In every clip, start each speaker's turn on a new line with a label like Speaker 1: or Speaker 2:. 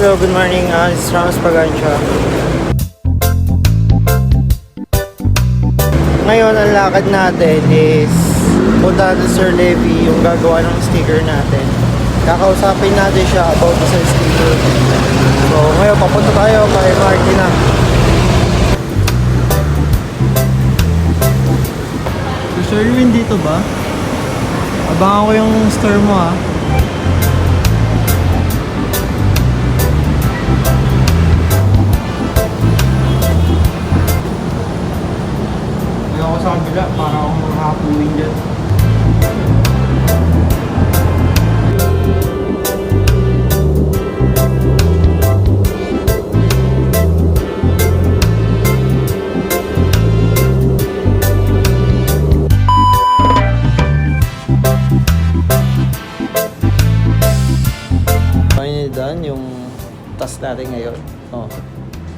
Speaker 1: Hello, good morning. It's Ramos Pagansya. Ngayon, ang lakad natin is punta natin Sir Levy, yung gagawa ng sticker natin. Kakausapin natin siya about sa sticker. So, ngayon, papunta tayo kay Marky na. Sir Erwin, dito ba? Abangan ko yung store mo, ha. Ako sa kabila para akong makapuwing dyan. Finally done yung task natin ngayon. Oh.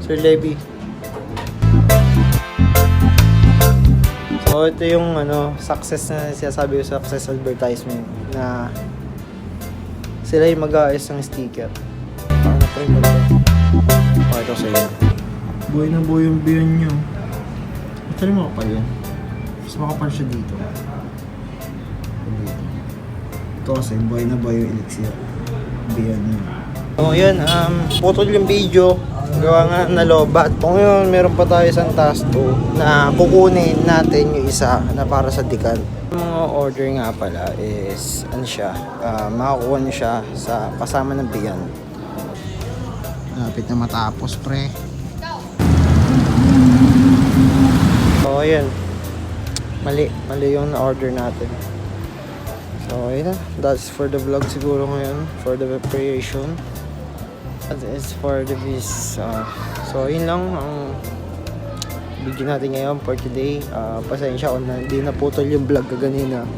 Speaker 1: Sir Levy. So ito yung success na sinasabi ko, success advertisement na sila yung mag-aayos ng sticker. Paano pa rin ba ito sa'yo? Buhay na buhay yung beyond nyo. Actually makapal yun. Mas makapal siya dito. Ito kasi buhay na buhay yung elixir. Beyond nyo. So yun, putol yung video. Gawa nga na lobat. Kung yun, meron pa tayo isang task 2 na kukunin natin yung isa na para sa decal. Yung mga order nga pala is makakuha nyo siya sa kasama ng Beyond. Lapit na matapos, pre. So ayun, mali yung na-order natin. So ayun na, that's for the vlog siguro ngayon, for the preparation. That is for the vis. So yun lang ang video natin ngayon for today. Pasensya kung hindi naputol yung vlog kaganina.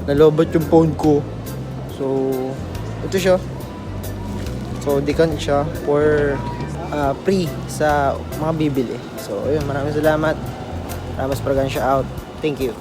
Speaker 1: Nalobat yung phone ko. So ito siya. So decan siya for free sa mga bibili. So ayun, maraming salamat. Ramos Pagansya out. Thank you.